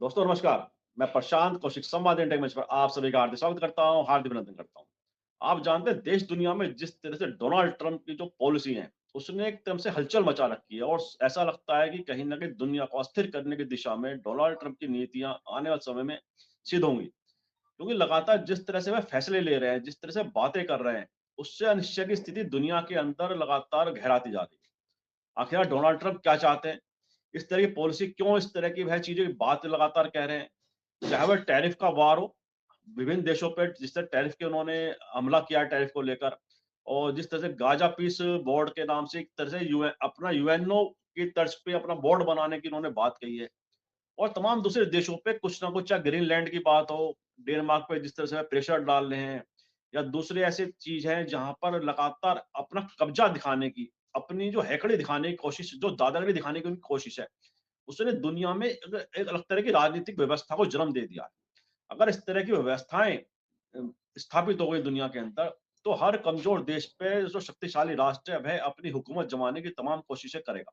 दोस्तों नमस्कार। मैं प्रशांत कौशिक संवाद इंटेक मंच पर आप सभी का हार्दिक स्वागत करता हूं, हार्दिक अभिनंदन करता हूं। आप जानते हैं देश दुनिया में जिस तरह से डोनाल्ड ट्रंप की जो पॉलिसी है, उसने एक तरह से हलचल मचा रखी है और ऐसा लगता है कि कहीं न कहीं दुनिया को अस्थिर करने की दिशा में डोनाल्ड ट्रंप की नीतियाँ आने वाले समय में सिद्ध होंगी। क्योंकि लगातार जिस तरह से वह फैसले ले रहे हैं, जिस तरह से बातें कर रहे हैं, उससे अनिश्चय की स्थिति दुनिया के अंदर लगातार गहराती जा रही है। आखिर डोनाल्ड ट्रंप क्या चाहते हैं? इस तरह की पॉलिसी क्यों इस तरह की वह चीज़ें बात लगातार कह रहे हैं? चाहे वह टैरिफ का वार हो, विभिन्न देशों पे जिस तरह टैरिफ के उन्होंने हमला किया है टैरिफ को लेकर और जिस तरह से गाज़ा पीस बोर्ड के नाम से एक तरह से अपना यूएनओ की तर्ज पे अपना बोर्ड बनाने की उन्होंने बात कही है और तमाम दूसरे देशों पे कुछ ना कुछ चाहे ग्रीनलैंड की बात हो, डेनमार्क पे जिस तरह से वह प्रेशर डाल रहे हैं या दूसरे ऐसे चीज़ हैं जहाँ पर लगातार अपना कब्ज़ा दिखाने की, अपनी जो हैकड़ी दिखाने की कोशिश, जो दादागिरी दिखाने की उनकी कोशिश है, उसने दुनिया में एक अलग तरह की राजनीतिक व्यवस्था को जन्म दे दिया। अगर इस तरह की व्यवस्थाएँ स्थापित हो गई दुनिया के अंदर, तो हर कमज़ोर देश पे जो शक्तिशाली राष्ट्र है, वह अपनी हुकूमत जमाने की तमाम कोशिशें करेगा।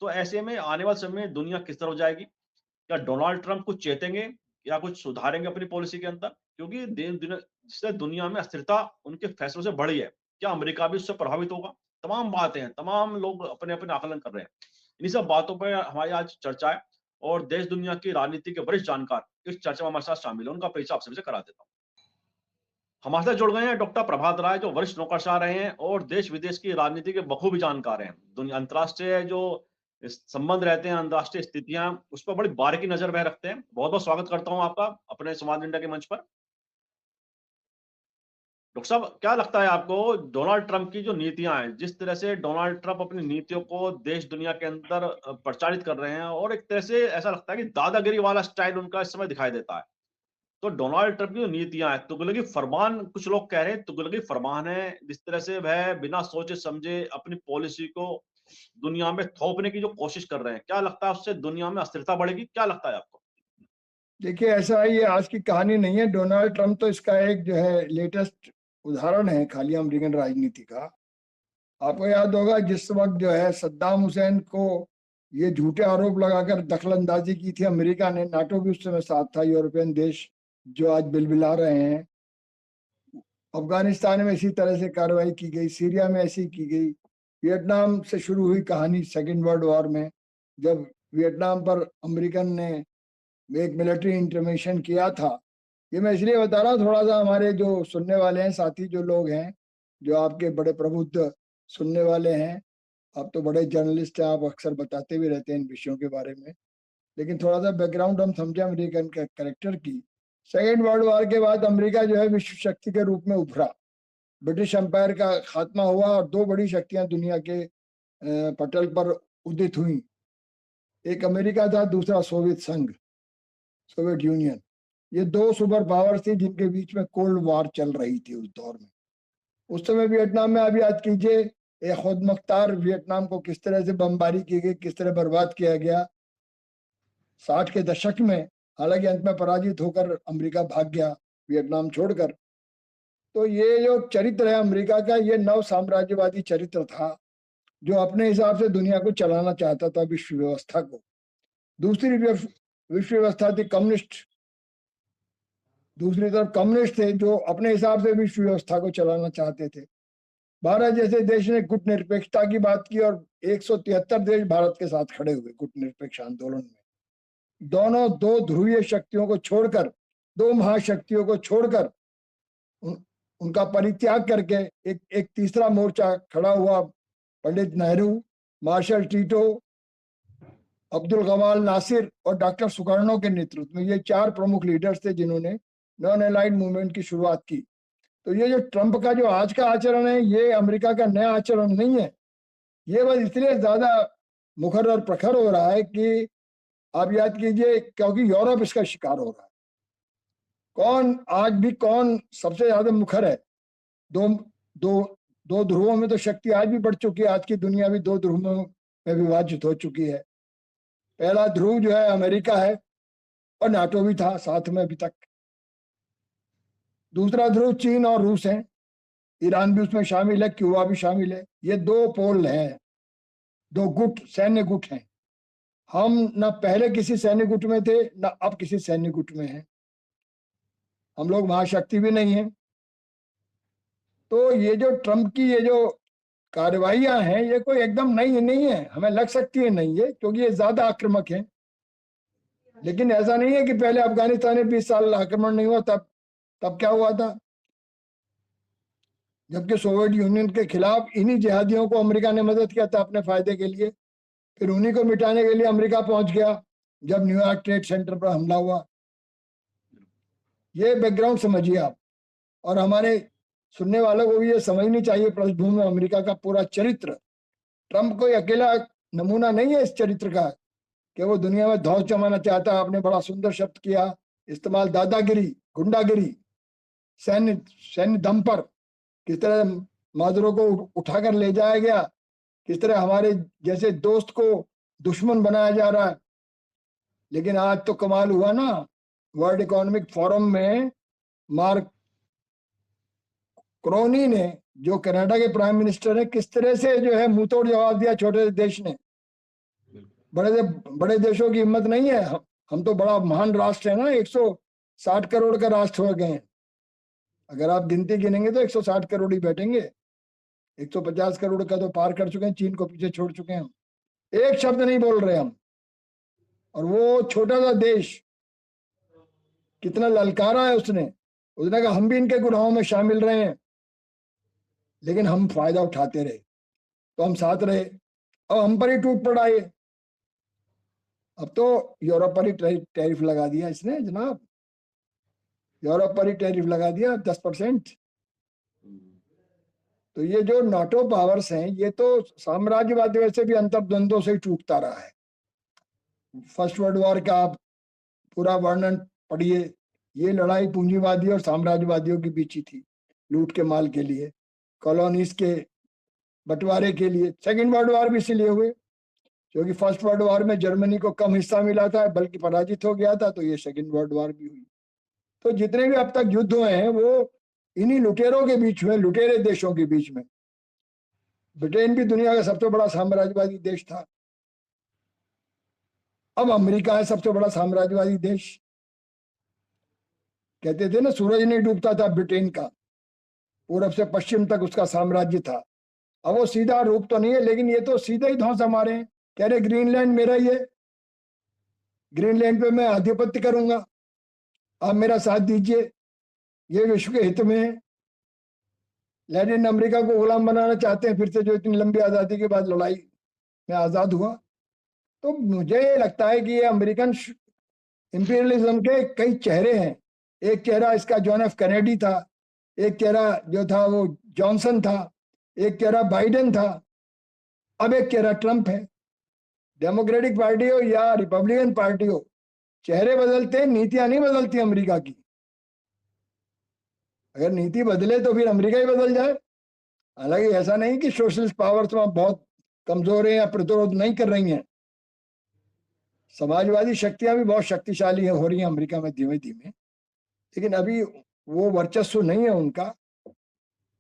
तो ऐसे में आने वाले समय में दुनिया किस तरफ जाएगी? क्या डोनाल्ड ट्रंप कुछ चेतेंगे या कुछ सुधारेंगे अपनी पॉलिसी के अंदर? क्योंकि दिन दिन जिससे दुनिया में अस्थिरता उनके फैसलों से बढ़ी है। क्या अमेरिका भी उससे प्रभावित होगा? तमाम बातें हैं, तमाम लोग अपने-अपने आकलन कर रहे हैं। इन्हीं सब बातों पे हमारी आज चर्चा है और देश दुनिया की राजनीति के वरिष्ठ जानकार इस चर्चा में हमारे साथ शामिल हैं। उनका परिचय आपसे करा देता हूँ। हमारे साथ जुड़ गए हैं डॉक्टर प्रभात राय जो वरिष्ठ नौकरशाह रहे हैं और देश-विदेश की राजनीति के बखूबी जानकार हैं। दुनिया अंतर्राष्ट्रीय जो संबंध रहते हैं, अंतर्राष्ट्रीय स्थितियाँ, उस पर बड़ी बारीकी नज़र वह रखते हैं। बहुत-बहुत स्वागत करता हूँ आपका अपने संवाद इंडिया के मंच पर। डॉक्टर साहब, क्या लगता है आपको डोनाल्ड ट्रंप की जो नीतियाँ हैं, जिस तरह से डोनाल्ड ट्रंप अपनी नीतियों को देश दुनिया के अंदर प्रचारित कर रहे हैं और एक तरह से ऐसा लगता है कि दादागिरी वाला स्टाइल उनका इस समय दिखाई देता है। तो डोनाल्ड ट्रंप की जो नीतियाँ हैं, तुगलकी फरमान कुछ लोग कह रहे हैं तुगलकी फरमान है, जिस तरह से वह बिना सोचे-समझे अपनी पॉलिसी को दुनिया में थोपने की जो कोशिश कर रहे हैं। क्या लगता है उससे दुनिया में अस्थिरता बढ़ेगी? क्या लगता है आपको? देखिए, ऐसा है, ये आज की कहानी नहीं है। डोनाल्ड ट्रंप तो इसका एक जो है लेटेस्ट उदाहरण है खाली अमेरिकन राजनीति का। आपको याद होगा जिस वक़्त जो है सद्दाम हुसैन को ये झूठे आरोप लगाकर दखल-अंदाज़ी की थी अमेरिका ने, नाटो भी उस समय साथ था, यूरोपियन देश जो आज बिलबिला रहे हैं। अफ़गानिस्तान में इसी तरह से कार्रवाई की गई, सीरिया में ऐसी की गई। वियतनाम से शुरू हुई कहानी सेकंड वर्ल्ड वॉर में, जब वियतनाम पर अमेरिकन ने एक मिलिट्री इंटरवेंशन किया था। ये मैं इसलिए बता रहा हूँ, थोड़ा-सा हमारे जो सुनने वाले हैं, साथी जो लोग हैं, जो आपके बड़े प्रबुद्ध सुनने वाले हैं, आप तो बड़े जर्नलिस्ट हैं, आप अक्सर बताते भी रहते हैं इन विषयों के बारे में। लेकिन थोड़ा-सा बैकग्राउंड हम समझें अमेरिकन के कैरेक्टर की। सेकंड वर्ल्ड वॉर के बाद अमेरिका जो है विश्व शक्ति के रूप में उभरा। ब्रिटिश एम्पायर का खात्मा हुआ और 2 बड़ी शक्तियाँ दुनिया के पटल पर उदित हुईं। एक अमेरिका था, दूसरा सोवियत संघ, सोवियत यूनियन। ये 2 सुपर पावर्स थी जिनके बीच में कोल्ड वॉर चल रही थी उस दौर में। उस समय वियतनाम में आप याद कीजिए, एक खुदमुख्तार वियतनाम को किस तरह से बमबारी की गई, किस तरह बर्बाद किया गया। 60 के दशक में, हालाँकि अंत में पराजित होकर अमेरिका भाग गया वियतनाम छोड़कर। तो ये जो चरित्र है अमेरिका का, ये नव साम्राज्यवादी चरित्र था, जो अपने हिसाब से दुनिया को चलाना चाहता था, विश्व व्यवस्था को। दूसरी विश्व व्यवस्था थी कम्युनिस्ट। दूसरी तरफ कम्युनिस्ट थे जो अपने हिसाब से विश्व व्यवस्था को चलाना चाहते थे। भारत जैसे देश ने गुटनिरपेक्षता की बात की और 173 देश भारत के साथ खड़े हुए गुटनिरपेक्ष आंदोलन में। दोनों दो ध्रुवीय शक्तियों को छोड़कर, दो महाशक्तियों को छोड़कर, उनका परित्याग करके एक तीसरा मोर्चा खड़ा हुआ। Pandit Nehru, Marshal Tito, Abdul Gamal Nasser और डॉक्टर सुकर्णो के नेतृत्व में ये 4 प्रमुख लीडर्स थे जिन्होंने नॉन अलाइड मूवमेंट की शुरुआत की। तो ये जो ट्रंप का जो आज का आचरण है, ये अमेरिका का नया आचरण नहीं है। ये बस इसलिए ज्यादा मुखर और प्रखर हो रहा है कि आप याद कीजिए, क्योंकि यूरोप इसका शिकार हो रहा है। कौन आज भी कौन सबसे ज्यादा मुखर है? दो दो दो ध्रुवों में तो शक्ति आज भी बढ़ चुकी है। आज की दुनिया भी 2 ध्रुवों में विभाजित हो चुकी है। पहला ध्रुव जो है अमेरिका है और नाटो भी था साथ में अभी तक। दूसरा ध्रुव चीन और रूस है, ईरान भी उसमें शामिल है, क्यूबा भी शामिल है। ये 2 पोल हैं, 2 गुट, सैन्य गुट हैं। हम ना पहले किसी सैन्य गुट में थे ना अब किसी सैन्य गुट में हैं, हम लोग महाशक्ति भी नहीं है। तो ये जो ट्रंप की ये जो कार्रवाइयां हैं ये कोई एकदम नई नहीं है, हमें लग सकती है नहीं है क्योंकि ये ज्यादा आक्रामक है, लेकिन ऐसा नहीं है कि पहले अफगानिस्तान में 20 साल आक्रमण नहीं हुआ, तब क्या हुआ था, जबकि सोवियत यूनियन के खिलाफ इन्हीं जिहादियों को अमेरिका ने मदद किया था अपने फायदे के लिए। फिर उन्हीं को मिटाने के लिए अमेरिका पहुंच गया जब न्यूयॉर्क ट्रेड सेंटर पर हमला हुआ। ये बैकग्राउंड समझिए आप, और हमारे सुनने वालों को भी ये समझनी चाहिए पृष्ठभूमि में अमेरिका का पूरा चरित्र। ट्रंप कोई अकेला नमूना नहीं है इस चरित्र का कि वो दुनिया में धौस जमाना चाहता है। आपने बड़ा सुंदर शब्द किया इस्तेमाल, दादागिरी, गुंडागिरी, सैन्य दम पर किस तरह मादुरो को उठाकर ले जाया गया, किस तरह हमारे जैसे दोस्त को दुश्मन बनाया जा रहा है। लेकिन आज तो कमाल हुआ ना, वर्ल्ड इकोनॉमिक फोरम में मार्क क्रोनी ने, जो कनाडा के प्राइम मिनिस्टर है, किस तरह से जो है मुंह तोड़ जवाब दिया छोटे देश ने। बड़े देशों की हिम्मत नहीं है, हम तो बड़ा महान राष्ट्र है ना, 160 करोड़ का राष्ट्र हो गए हैं। अगर आप गिनती गिनेंगे तो 160 करोड़ ही बैठेंगे, 150 करोड़ का तो पार कर चुके हैं, चीन को पीछे छोड़ चुके हैं हम, एक शब्द नहीं बोल रहे हम। और वो छोटा सा देश कितना ललकारा है उसने कहा हम भी इनके गुनाहों में शामिल रहे हैं, लेकिन हम फायदा उठाते रहे तो हम साथ रहे। अब हम पर ही टूट पड़ा ये, अब तो यूरोप पर ही टैरिफ लगा दिया इसने जनाब, यूरोप पर ही टैरिफ लगा दिया 10%। तो ये जो नाटो पावर्स हैं ये तो साम्राज्यवाद वैसे भी अंतर्द्वंद्वों से ही टूटता रहा है। फर्स्ट वर्ल्ड वॉर का आप पूरा वर्णन पढ़िए, ये लड़ाई पूंजीवादी और साम्राज्यवादियों के बीच ही थी, लूट के माल के लिए, कॉलोनीज के बंटवारे के लिए। सेकेंड वर्ल्ड वॉर भी इसीलिए हुए क्योंकि फर्स्ट वर्ल्ड वॉर में जर्मनी को कम हिस्सा मिला था बल्कि पराजित हो गया था, तो ये सेकेंड वर्ल्ड वॉर भी हुई। तो जितने भी अब तक युद्ध हुए हैं वो इन्हीं लुटेरों के बीच में, लुटेरे देशों के बीच में। ब्रिटेन भी दुनिया का सबसे बड़ा साम्राज्यवादी देश था, अब अमेरिका है सबसे बड़ा साम्राज्यवादी देश। कहते थे ना सूरज नहीं डूबता था ब्रिटेन का, पूरब से पश्चिम तक उसका साम्राज्य था। अब वो सीधा रूप तो नहीं है, लेकिन ये तो सीधे ही धौंस हमारे हैं, कह रहे ग्रीनलैंड मेरा ही है, ग्रीनलैंड पे मैं आधिपत्य करूंगा, आप मेरा साथ दीजिए, ये विश्व के हित में है। लैटिन अमेरिका को गुलाम बनाना चाहते हैं फिर से, जो इतनी लंबी आजादी के बाद लड़ाई में आजाद हुआ। तो मुझे लगता है कि ये अमेरिकन इंपीरियलिज्म के कई चेहरे हैं। एक चेहरा इसका जॉन एफ कैनेडी था, एक चेहरा जो था वो जॉनसन था, एक चेहरा बाइडेन था, अब एक चेहरा ट्रंप है। डेमोक्रेटिक पार्टी हो या रिपब्लिकन पार्टी हो, चेहरे बदलते, नीतियां नहीं बदलती अमेरिका की। अगर नीति बदले तो फिर अमेरिका ही बदल जाए। हालांकि ऐसा नहीं कि सोशलिस्ट पावर्स वहां बहुत कमजोर है या प्रतिरोध नहीं कर रही हैं, समाजवादी शक्तियां भी बहुत शक्तिशाली हो रही हैं अमेरिका में धीमे धीमे, लेकिन अभी वो वर्चस्व नहीं है उनका।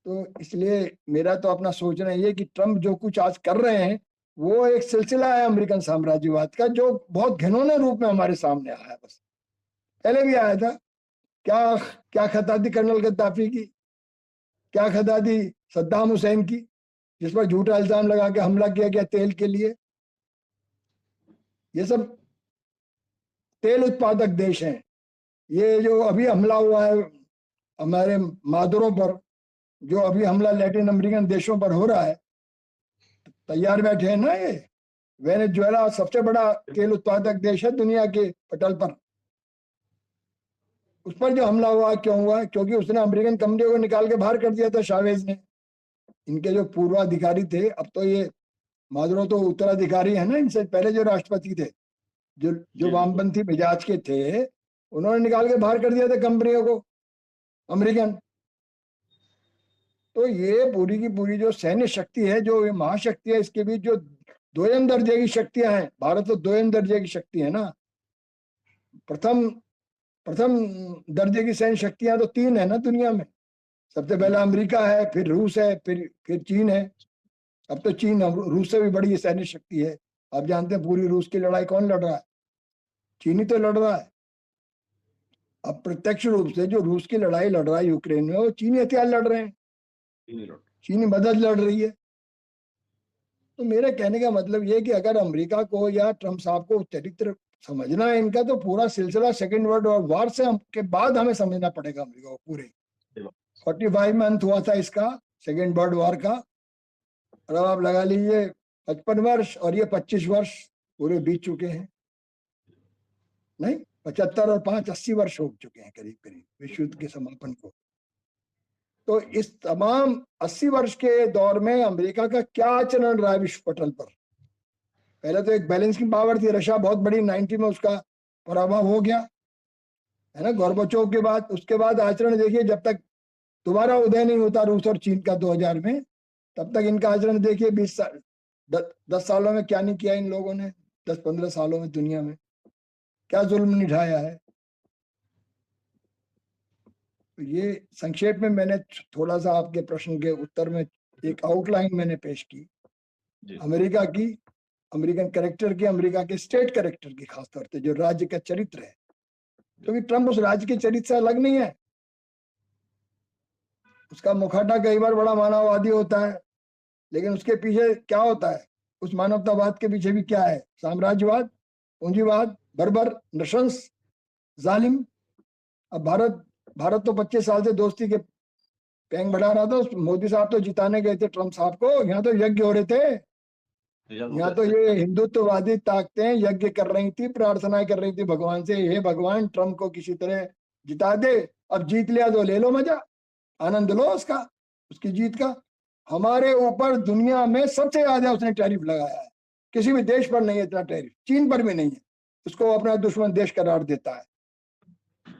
तो इसलिए मेरा तो अपना सोचना ये है कि ट्रंप जो कुछ आज कर रहे हैं वो एक सिलसिला है अमेरिकन साम्राज्यवाद का, जो बहुत घिनौने रूप में हमारे सामने आया है। बस पहले भी आया था, क्या क्या खता थी कर्नल गद्दाफी की, क्या खता थी सद्दाम हुसैन की, जिस पर झूठा इल्जाम लगा के हमला किया गया तेल के लिए। ये सब तेल उत्पादक देश हैं। ये जो अभी हमला हुआ है हमारे मादुरो पर, जो अभी हमला लैटिन अमेरिकन देशों पर हो रहा है, तैयार बैठे हैं ना। ये वेनेजुएला सबसे बड़ा तेल उत्पादक देश है दुनिया के पटल पर, उस पर जो हमला हुआ क्यों हुआ? क्योंकि उसने अमेरिकन कंपनियों को निकाल के बाहर कर दिया था शावेज ने। इनके जो पूर्वाधिकारी थे, अब तो ये मादुरो तो उत्तराधिकारी है ना, इनसे पहले जो राष्ट्रपति थे जो वामपंथी मिजाज के थे, उन्होंने निकाल के बाहर कर दिया था कंपनियों को अमेरिकन। तो ये पूरी की पूरी जो सैन्य शक्ति है, जो ये महाशक्ति है, इसके बीच जो दोयम दर्जे की शक्तियां हैं, भारत तो दोयम दर्जे की शक्ति है ना, प्रथम दर्जे की सैन्य शक्तियां तो 3 है ना दुनिया में। सबसे पहला अमेरिका है, फिर रूस है, फिर चीन है। अब तो चीन रूस से भी बड़ी सैन्य शक्ति है, आप जानते हैं पूरी रूस की लड़ाई कौन लड़ रहा है? चीन ही तो लड़ रहा है। अब प्रत्यक्ष रूप से जो रूस की लड़ाई लड़ रहा है यूक्रेन में, वो चीनी हथियार लड़ रहे हैं, चीनी मदद लड़ रही है। तो मेरे कहने का मतलब ये कि अगर अमेरिका को या ट्रम्प साहब को चरित्र समझना है इनका, तो पूरा सिलसिला सेकेंड वर्ल्ड वॉर से के बाद हमें समझना पड़ेगा अमेरिका को पूरे। 45 में अंत हुआ था इसका, सेकेंड वर्ल्ड वॉर का, और अब आप लगा लीजिए 55 वर्ष और ये 25 वर्ष पूरे बीत चुके हैं। नहीं, 75 और 5 80 वर्ष हो चुके हैं करीब करीब विश्व युद्ध के समापन को। तो इस तमाम 80 वर्ष के दौर में अमेरिका का क्या आचरण रहा है विश्व पटल पर? पहले तो एक बैलेंसिंग पावर थी, रशिया बहुत बड़ी, 90 में उसका पराभव हो गया है ना, गोर्बाचोव के बाद। उसके बाद आचरण देखिए, जब तक दोबारा उदय नहीं होता रूस और चीन का 2000 में, तब तक इनका आचरण देखिए। 10 सालों में क्या नहीं किया इन लोगों ने, 10-15 सालों में दुनिया में क्या जुल्म निभाया है। तो ये संक्षेप में मैंने थोड़ा सा आपके प्रश्न के उत्तर में एक आउटलाइन मैंने पेश की अमेरिका की, अमेरिकन कैरेक्टर की, अमेरिका के स्टेट कैरेक्टर की, खासतौर से जो राज्य का चरित्र है। क्योंकि ट्रम्प उस राज्य के चरित्र से अलग नहीं है। उसका मुखौटा कई बार बड़ा मानववादी होता है, लेकिन उसके पीछे क्या होता है? उस मानवतावाद के पीछे भी क्या है? साम्राज्यवाद, पूंजीवाद, बर्बर, नृशंस, जालिम। अब भारत तो 25 साल से दोस्ती के पैंग बढ़ा रहा था। मोदी साहब तो जिताने गए थे ट्रम्प साहब को, यहाँ तो यज्ञ हो रहे थे। यहाँ तो ये हिंदुत्ववादी ताकतें यज्ञ कर रही थी, प्रार्थनाएं कर रही थी भगवान से, हे भगवान ट्रम्प को किसी तरह जिता दे। अब जीत लिया तो ले लो मजा, आनंद लो उसका, उसकी जीत का। हमारे ऊपर दुनिया में सबसे ज्यादा उसने टैरिफ लगाया है, किसी भी देश पर नहीं है इतना टैरिफ, चीन पर भी नहीं है। उसको अपना दुश्मन देश करार देता है।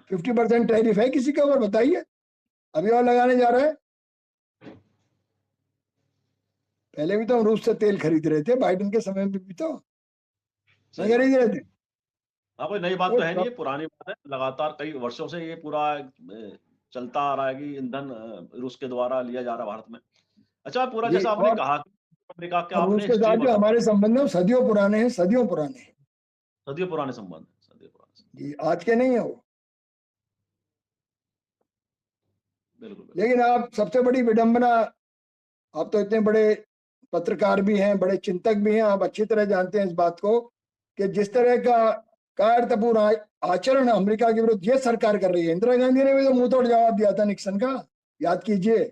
50% टैरिफ है किसी के ऊपर, बताइए। अभी और लगाने जा रहे हैं। पहले भी तो हम रूस से तेल खरीद रहे थे, बाइडेन के समय में भी तो नहीं खरीद रहे थे। हाँ, कोई नई बात तो है नहीं, पुरानी बात है। लगातार कई वर्षों से ये पूरा चलता आ रहा है कि ईंधन रूस के द्वारा लिया जा रहा है भारत में। अच्छा, पूरा जैसा आपने कहा अमेरिका के आपने रूस के साथ जो हमारे संबंध है सदियों पुराने हैं, सदियों पुराने हैं, सदियों पुराने संबंध, सदियों पुराने जी, आज के नहीं है वो। बिल्कुल। लेकिन आप सबसे बड़ी विडंबना, आप तो इतने बड़े पत्रकार भी हैं, बड़े चिंतक भी हैं, आप अच्छी तरह जानते हैं इस बात को कि जिस तरह का कायरतापूर्ण आचरण अमेरिका के विरुद्ध ये सरकार कर रही है। इंदिरा गांधी ने भी तो मुंह तोड़ जवाब दिया था निक्सन का, याद कीजिए।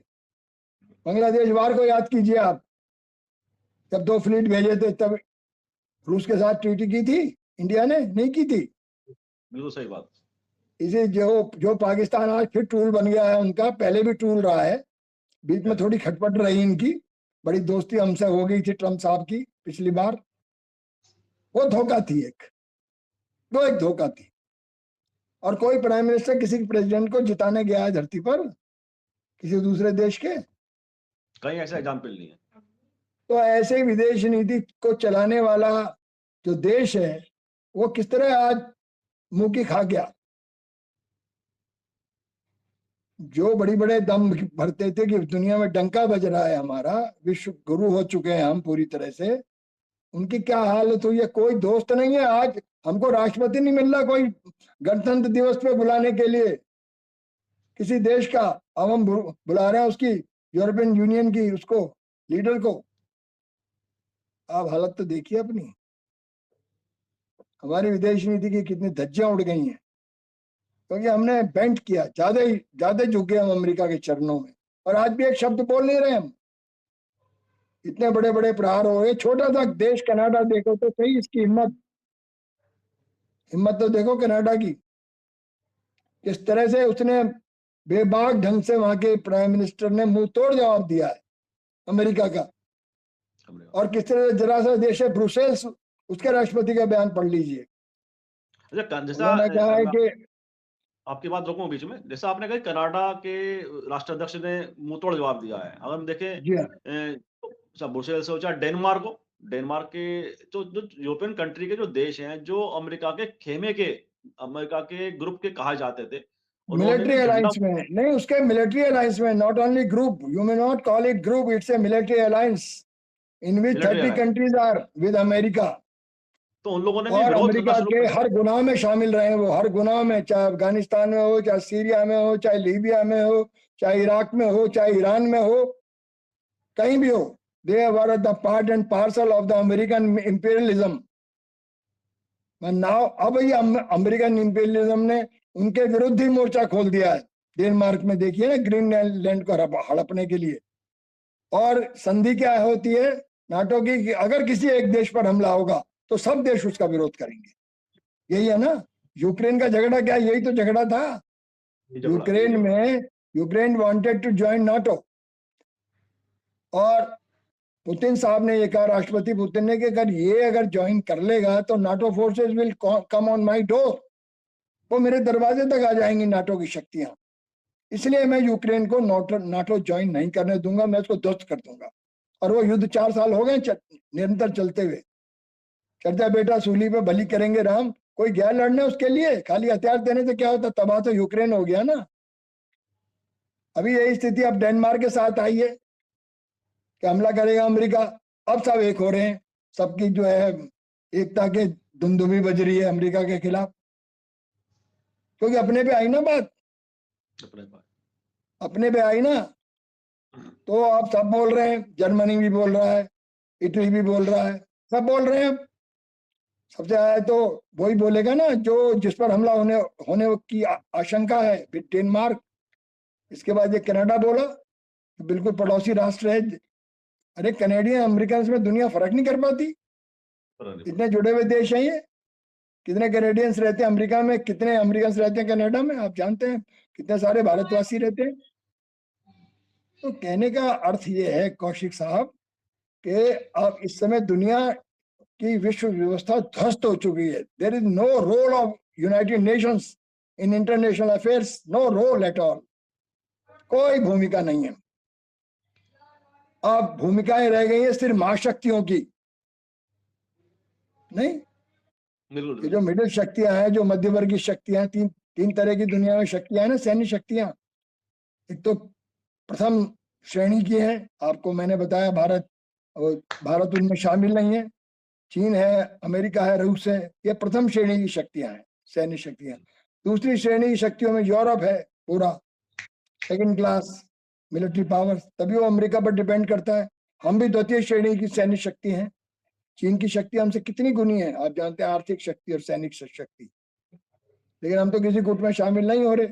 बांग्लादेश वार को याद कीजिए आप, जब 2 फ्लीट भेजे थे तब रूस के साथ ट्रीटी की थी इंडिया ने, नहीं की थी। बिल्कुल सही बात। इसे जो पाकिस्तान आज फिर टूल बन गया है उनका, पहले भी टूल रहा है। बीच में थोड़ी खटपट रही इनकी, बड़ी दोस्ती हमसे हो गई थी ट्रम्प साहब की पिछली बार, वो धोखा थी, एक धोखा थी। और कोई प्राइम मिनिस्टर किसी प्रेसिडेंट को जिताने गया है धरती पर किसी दूसरे देश के? कहीं ऐसा एग्जाम्पल नहीं है। तो ऐसे विदेश नीति को चलाने वाला जो देश है वो किस तरह आज मुंह की खा गया। जो बड़ी बड़े दम भरते थे कि दुनिया में डंका बज रहा है हमारा, विश्व गुरु हो चुके हैं हम पूरी तरह से, उनकी क्या हालत हुई है। कोई दोस्त नहीं है। आज हमको राष्ट्रपति नहीं मिल रहा कोई गणतंत्र दिवस पे बुलाने के लिए किसी देश का। अब हम बुला रहे हैं उसकी यूरोपियन यूनियन की उसको लीडर को। आप हालत तो देखिए अपनी, हमारी विदेश नीति की कितनी धज्जियां उड़ गई हैं, क्योंकि हमने बेंट किया, ज्यादा झुक गए हम अमेरिका के चरणों में। और आज भी एक शब्द बोल नहीं रहे हम, इतने बड़े बड़े प्रहार हो गए। छोटा सा देश कनाडा देखो तो सही, इसकी हिम्मत तो देखो कनाडा की, किस तरह से उसने बेबाक ढंग से वहां के प्राइम मिनिस्टर ने मुंह तोड़ जवाब दिया है अमेरिका का। और किस तरह से जरा सा देश है ब्रुसेल्स, उसके राष्ट्रपति का बयान पढ़ लीजिए। उन्होंने कहा है कि, आपकी बात रोकूं बीच में, जैसा आपने कहा कनाडा के राष्ट्राध्यक्ष ने मुंह तोड़ जवाब दिया है। अगर हम देखें ब्रुसेल्स हो चाहे डेनमार्क के जो यूरोपियन कंट्री के जो देश हैं, जो अमेरिका के खेमे के, अमेरिका के ग्रुप के कहा जाते थे, मिलिट्री अलायंस में नहीं, उसके मिलिट्री अलायंस में, not only group, you may not call it group, it's a military alliance in which 30 countries are with America. तो उन लोगों ने भी और विरोध करना अमेरिका शुरू के कर दिया। हर गुनाह में शामिल रहे हैं वो, हर गुनाह में, चाहे अफगानिस्तान में हो, चाहे सीरिया में हो, चाहे लीबिया में हो, चाहे इराक में हो, चाहे ईरान में हो, कहीं भी हो, they were the part and parcel of the American imperialism. Now अब ये अमेरिकन इंपीरियलिज्म ने उनके विरुद्ध ही मोर्चा खोल दिया है। डेनमार्क में देखिए ना, ग्रीनलैंड को हड़पने के लिए। और संधि क्या होती है नाटो की, कि अगर किसी एक देश पर हमला होगा तो सब देश उसका विरोध करेंगे। यही है ना यूक्रेन का झगड़ा, क्या यही तो झगड़ा था। ये झगड़ा, ये यूक्रेन झगड़ा। में Ukraine wanted to join NATO, और पुतिन साहब ने ये कहा, राष्ट्रपति पुतिन ने, कि अगर ज्वाइन कर लेगा तो NATO forces will come on my door, वो मेरे दरवाजे तक आ जाएंगी नाटो की शक्तियां, इसलिए मैं यूक्रेन को नाटो ज्वाइन नहीं करने दूंगा, मैं उसको ध्वस्त कर दूंगा। और वो युद्ध 4 साल हो गए निरंतर चलते हुए। चर्चा बेटा सूली पे बलि करेंगे राम, कोई गया लड़ने उसके लिए, खाली हथियार देने से क्या होता, तबाह तो यूक्रेन हो गया ना। अभी यही स्थिति अब डेनमार्क के साथ आई है कि हमला करेगा अमेरिका। अब सब एक हो रहे हैं, सबकी जो है एकता के धुंधुमी बज रही है अमेरिका के खिलाफ, क्योंकि अपने पे आई ना बात, अपने पास। अपने पे आई ना। तो आप सब बोल रहे हैं, जर्मनी भी बोल रहा है, इटली भी बोल रहा है, सब बोल रहे हैं। सबसे ज्यादा तो वही बोलेगा ना जो जिस पर हमला होने की आशंका है, फिर डेनमार्क, इसके बाद ये कनाडा बोला, बिल्कुल पड़ोसी राष्ट्र है। अरे कनेडियन अमेरिकन में दुनिया फर्क नहीं कर पाती, इतने जुड़े हुए देश हैं ये। कितने कैनेडियंस रहते हैं अमेरिका में, कितने अमेरिकन रहते हैं कनाडा में, आप जानते हैं कितने सारे भारतवासी रहते हैं। तो कहने का अर्थ ये है कौशिक साहब कि अब इस समय दुनिया की विश्व व्यवस्था ध्वस्त हो चुकी है। There is no role of United Nations in international affairs, no role at all, कोई भूमिका नहीं है। अब भूमिकाएं रह गई है सिर्फ महाशक्तियों की, नहीं, ये जो मिडिल शक्तियां हैं, जो मध्यवर्गीय शक्तियां, तीन तरह की दुनिया में शक्तियां हैं ना, सैन्य शक्तियां। एक तो प्रथम श्रेणी की है, आपको मैंने बताया भारत, और भारत उनमें शामिल नहीं है, चीन है, अमेरिका है, रूस है, ये प्रथम श्रेणी की शक्तियां हैं, सैन्य शक्तियां। दूसरी श्रेणी की शक्तियों में यूरोप है, पूरा सेकंड क्लास मिलिट्री पावर, तभी वो अमेरिका पर डिपेंड करता है। हम भी द्वितीय श्रेणी की सैन्य शक्ति हैं। चीन की शक्ति हमसे कितनी गुनी है आप जानते हैं, आर्थिक शक्ति और सैनिक शक्ति, लेकिन हम तो किसी गुट में शामिल नहीं हो रहे।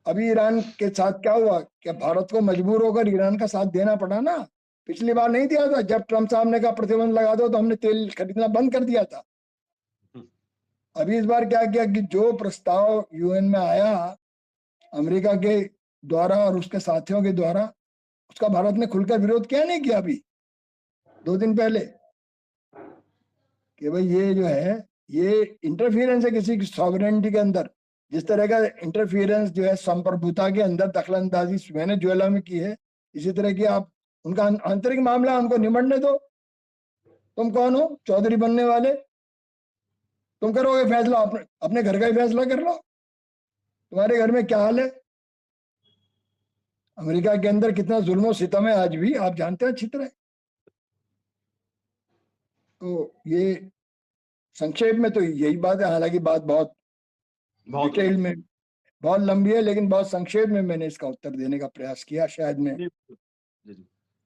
अभी ईरान के साथ क्या हुआ, कि भारत को मजबूर होकर ईरान का साथ देना पड़ा ना। पिछली बार नहीं दिया था, जब ट्रम्प साहब ने कहा प्रतिबंध लगा दो तो हमने तेल खरीदना बंद कर दिया था। अभी इस बार क्या किया कि जो प्रस्ताव यूएन में आया अमेरिका के द्वारा और उसके साथियों के द्वारा, उसका भारत ने खुलकर विरोध किया नहीं किया अभी 2 दिन पहले, कि भाई ये जो है ये इंटरफियरेंस है किसी की सॉवरेनिटी के अंदर। जिस तरह का इंटरफियरेंस जो है संप्रभुता के अंदर दखलंदाजी वेनेजुएला में की है, इसी तरह की आप उनका आंतरिक मामला हमको निमटने दो। तुम कौन हो चौधरी बनने वाले, तुम करोगे फैसला, अपने घर का ही फैसला कर लो, तुम्हारे घर में क्या हाल है। अमेरिका के अंदर कितना जुल्म सितम है आज भी, आप जानते हैं अच्छी तरह। तो ये संक्षेप में तो यही बात है, हालांकि बात बहुत डिटेल में बहुत लंबी है, लेकिन बहुत संक्षेप में मैंने इसका उत्तर देने का प्रयास किया, शायद मैं। जी।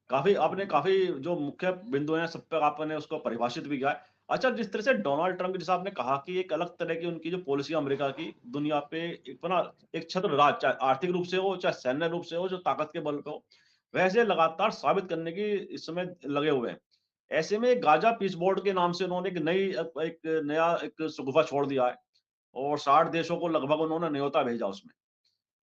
काफी आपने काफी जो मुख्य बिंदु हैं सब पे आपने उसको परिभाषित भी किया है। अच्छा, जिस तरह से डोनाल्ड ट्रम्प जैसा आपने कहा कि एक अलग तरह की उनकी जो पॉलिसी अमेरिका की दुनिया पे एक छत्र राज, चाहे आर्थिक रूप से हो चाहे सैन्य रूप से हो, जो ताकत के बल पे हो, वैसे लगातार साबित करने की इस समय लगे हुए हैं। ऐसे में गाजा पीस बोर्ड के नाम से उन्होंने एक नया एक शगुफा छोड़ दिया है और 60 देशों को लगभग उन्होंने न्योता भेजा उसमें,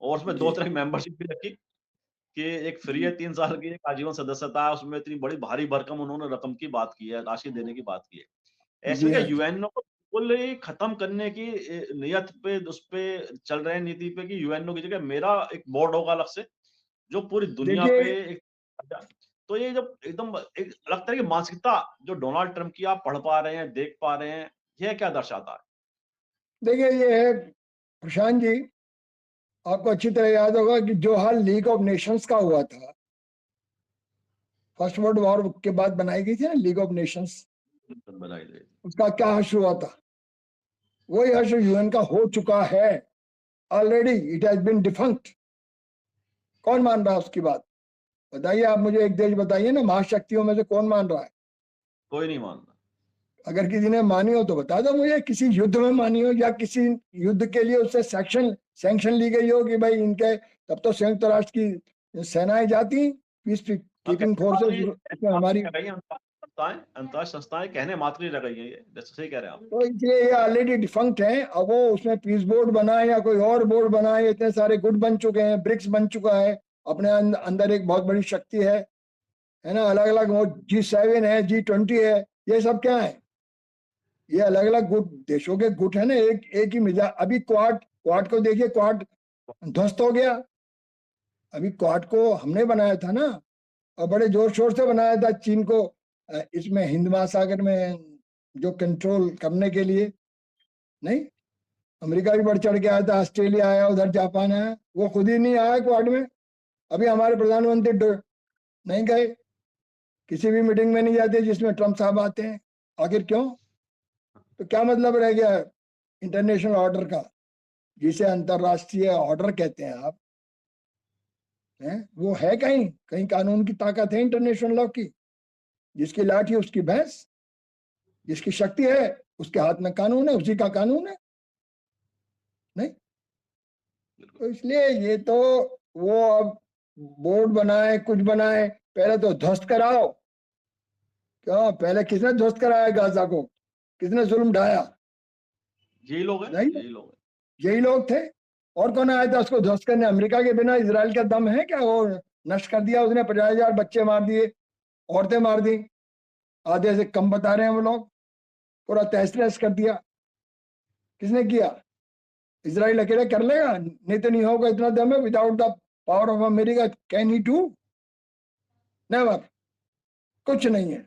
और उसमें 2 तरह की मेंबरशिप भी रखी कि एक फ्री है 3 साल की, एक आजीवन सदस्यता है, उसमें इतनी बड़ी भारी भरकम उन्होंने रकम की बात की है, राशि देने की बात की है। ऐसे में क्या यूएनओ को बिल्कुल ही खत्म करने की नियत पे उस पे चल रहे हैं, नीति पे, कि यूएनओ की जगह मेरा एक बोर्ड होगा अलग से, जो पूरी दुनिया पे एक। तो ये जब एकदम एक अलग तरह की मानसिकता जो डोनाल्ड ट्रम्प की आप पढ़ पा रहे हैं, देख पा रहे हैं, यह क्या दर्शाता है? देखिए ये है प्रशांत जी, आपको अच्छी तरह याद होगा कि जो हाल लीग ऑफ नेशंस का हुआ था, फर्स्ट वर्ल्ड वॉर के बाद बनाई गई थी ना लीग ऑफ नेशंस, बनाई गई। उसका क्या हश्र हुआ था? वही हश्र यूएन का हो चुका है already, it has been defunct. कौन मान रहा है उसकी बात? बताइए आप मुझे एक देश बताइए ना, महाशक्तियों में से कौन मान रहा है? कोई नहीं मानता। अगर किसी ने मानी हो तो बता दो मुझे, किसी युद्ध में मानी हो या किसी युद्ध के लिए उससे सैंक्शन ली गई हो कि भाई इनके, तब तो संयुक्त राष्ट्र की सेनाएं जाती, पीस हाँ, कीपिंग कहने मात्र फोर्सेस, ही उसमें हमारी। रह गई हैं अंतरराष्ट्रीय संस्थाएं कहने मात्र ही रह गई हैं, ये जैसे सही कह रहे हैं आप। तो इसलिए ये ऑलरेडी डिफंक्ट है। अब वो उसमें पीस बोर्ड बनाए या कोई और बोर्ड बनाए, इतने सारे गुट बन चुके हैं, ब्रिक्स बन चुका है, अपने अंदर एक बहुत बड़ी शक्ति है ना, अलग अलग, वो G7 है, G20 है, ये सब क्या है? ये अलग अलग गुट, देशों के गुट है ना, एक ही मिजाज। अभी क्वाड को देखिए, क्वाड ध्वस्त हो गया। अभी क्वाड को हमने बनाया था ना, और बड़े जोर शोर से बनाया था चीन को इसमें हिंद महासागर में जो कंट्रोल करने के लिए। नहीं, अमेरिका भी बढ़ चढ़ के आया था, ऑस्ट्रेलिया आया, उधर जापान आया, वो खुद ही नहीं आया क्वाड में। अभी हमारे प्रधानमंत्री नहीं गए, किसी भी मीटिंग में नहीं जाते जिसमें ट्रम्प साहब आते हैं। आखिर क्यों? तो क्या मतलब रह गया इंटरनेशनल ऑर्डर का, जिसे अंतरराष्ट्रीय ऑर्डर कहते हैं आप? वो है कहीं कहीं कानून की ताकत है इंटरनेशनल लॉ की? जिसकी लाठी उसकी भैंस, जिसकी शक्ति है उसके हाथ में कानून है, उसी का कानून है। नहीं, तो इसलिए ये तो, वो अब बोर्ड बनाए, कुछ बनाए, पहले तो ध्वस्त कराओ। क्यों? पहले किसने ध्वस्त कराया गाजा को? किसने जुल्म ढाया? यही लोग हैं, नहीं, यही लोग हैं। यही लोग थे। और कौन आया था उसको ध्वस्त करने? अमेरिका के बिना इजराइल का दम है क्या? वो नष्ट कर दिया उसने, 50,000 बच्चे मार दिए, औरतें मार दी, आधे से कम बता रहे हैं वो लोग, पूरा तहस नहस कर दिया। किसने किया? इजराइल अकेले कर लेगा? नेतन्याहू का इतना दम है, without the power of America can he do? Never, कुछ नहीं है।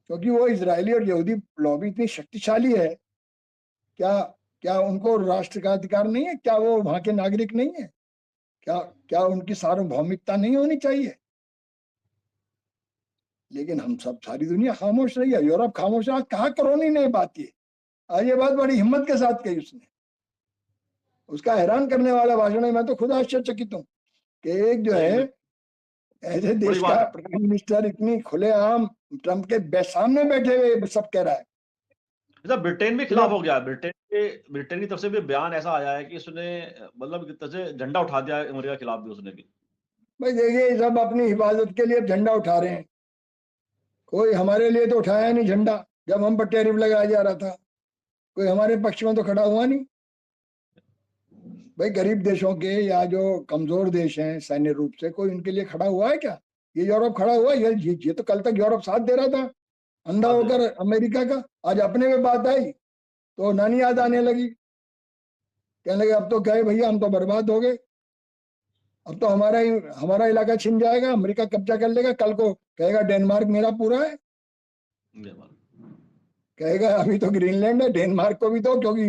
क्योंकि वो इजरायली और यहूदी लॉबी इतनी शक्तिशाली है। क्या क्या उनको राष्ट्र का अधिकार नहीं है? क्या वो वहां के नागरिक नहीं है? क्या क्या उनकी सार्वभौमिकता नहीं होनी चाहिए? लेकिन हम सब, सारी दुनिया खामोश रही है। यूरोप खामोश रहा। कहा करोनी ने बात की, आज ये बात बड़ी हिम्मत के साथ कही उसने। उसका हैरान करने वाला भाषण है। मैं तो खुद आश्चर्यचकित हूँ कि एक जो सही है में ऐसे बड़ी देश बात का है। प्राइम मिनिस्टर इतनी खुलेआम ट्रम्प के सामने बैठे हुए सब कह रहा है। अच्छा, ब्रिटेन भी खिलाफ पूरा हो गया। ब्रिटेन की तरफ से भी बयान ऐसा आया है कि उसने मतलब एक तरह से झंडा उठा दिया अमेरिका के खिलाफ भी उसने भी। भाई देखिए, ये सब अपनी हिफाजत के लिए झंडा उठा रहे हैं। कोई हमारे लिए तो उठाया नहीं झंडा। जब हम पर टैरिफ लगाया जा रहा था, कोई हमारे पक्ष में तो खड़ा हुआ नहीं। भाई गरीब देशों के या जो कमजोर देश हैं सैन्य रूप से, कोई उनके लिए खड़ा हुआ है क्या? ये यूरोप खड़ा हुआ है? ये तो कल तक यूरोप साथ दे रहा था अंधा साथ दे होकर रहा अमेरिका का। आज अपने में बात आई तो नानी याद आने लगी। कहने लगे अब तो गए भैया, हम तो बर्बाद हो गए, अब तो हमारा इलाका छिन जाएगा, अमेरिका कब्जा कर लेगा। कल को कहेगा डेनमार्क मेरा पूरा है, था। कहेगा अभी तो ग्रीनलैंड है, डेनमार्क को भी दो, क्योंकि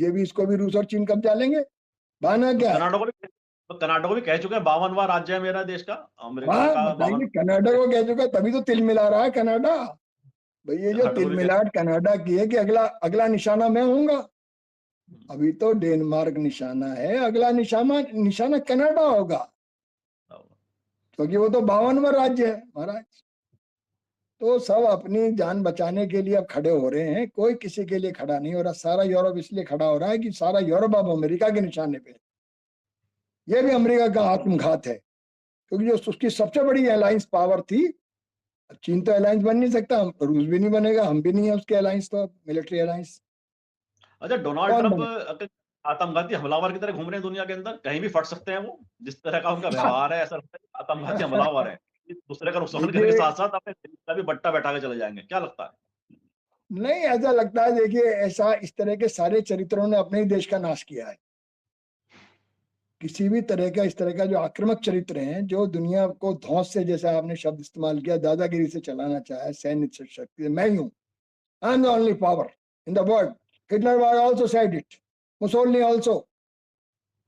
ये भी, इसको भी रूस और चीन कब्जा लेंगे। बहाना तो क्या है? कनाडा को भी कह चुके हैं 52वां राज्य है मेरा देश का, अमेरिका हाँ का बताइए, 52। कनाडा को कह चुका, तभी तो तिल मिला रहा है कनाडा। भाई ये जो कनाडा को तिल भी कह। मिलाट कनाडा की है कि अगला अगला निशाना मैं होऊंगा। अभी तो डेनमार्क निशाना है, अगला निशाना निशाना कनाडा होगा, क्योंकि वो तो 52वां राज्य है महाराज। तो सब अपनी जान बचाने के लिए अब खड़े हो रहे हैं, कोई किसी के लिए खड़ा नहीं हो रहा। सारा यूरोप इसलिए खड़ा हो रहा है कि सारा यूरोप अब अमेरिका के निशाने पे है। ये भी अमेरिका का आत्मघात है, क्योंकि जो उसकी सबसे बड़ी अलायंस पावर थी, चीन तो अलायंस बन नहीं सकता, रूस भी नहीं बनेगा, हम भी नहीं है उसके अलायंस, तो मिलिट्री अलायंस अच्छा, डोनाल्ड कौन ट्रंप बने? आतंकवादी हमलावर की तरह घूम रहे हैं दुनिया के अंदर, कहीं भी फट सकते हैं वो। जिस तरह का उनका व्यवहार है, ऐसा लगता है आतंकवादी हमलावर है। दूसरे का नुकसान करने के देखिए, साथ साथ अपने देश का भी बट्टा बैठा के चले जाएंगे, क्या लगता है? नहीं ऐसा लगता है, देखिए ऐसा, इस तरह के सारे चरित्रों ने अपने ही देश का नाश किया है। किसी भी तरह का इस तरह का जो आक्रामक चरित्र हैं, जो दुनिया को धौंस से, जैसा आपने शब्द इस्तेमाल किया, दादागिरी से चलाना चाहे, सैन्य शक्ति, मैं ही हूँ, I am the only power in the world. Hitler was also said it, Mussolini also.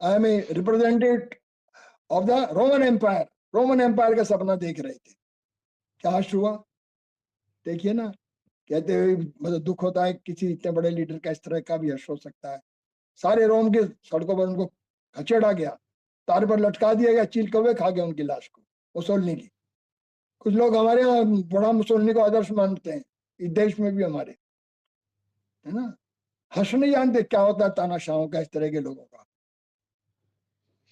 I am a representative of the Roman Empire. Roman Empire का सपना देख रहे थे, क्या हासिल हुआ? देखिए ना, कहते हुए मतलब दुख होता है किसी इतने बड़े लीडर का इस तरह का भी यश हो सकता है। सारे रोम के सड़कों पर उनको खचेड़ा गया, तार पर लटका दिया गया, चील कौवे खा गए उनकी लाश को, मुसोलिनी की। कुछ लोग हमारे यहाँ बड़ा मुसोलिनी को आदर्श मानते हैं, इस देश में भी हमारे, है ना। हर्ष नहीं जानते क्या होता है तानाशाहों का, इस तरह के लोगों का।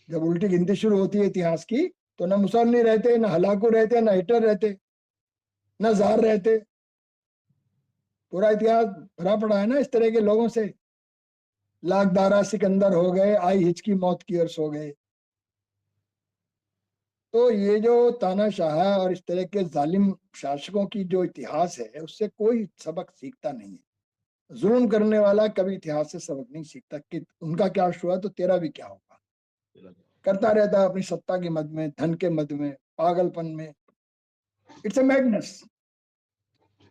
जब उल्टी गिनती शुरू होती है इतिहास की, तो ना मुसोलिनी रहते, ना हलाकू रहते, ना हिटलर रहते, ना जार रहते। पूरा इतिहास भरा पड़ा है ना इस तरह के लोगों से। लाखदारा सिकंदर हो गए, आई हिचकी मौत की ओर सो गए। तो ये जो तानाशाह और इस तरह के जालिम शासकों की जो इतिहास है, उससे कोई सबक सीखता नहीं है। जुल्म करने वाला कभी इतिहास से सबक नहीं सीखता कि उनका क्या हुआ तो तेरा भी क्या होगा। करता रहता है अपनी सत्ता के मद में, धन के मद में, पागलपन में। It's a madness.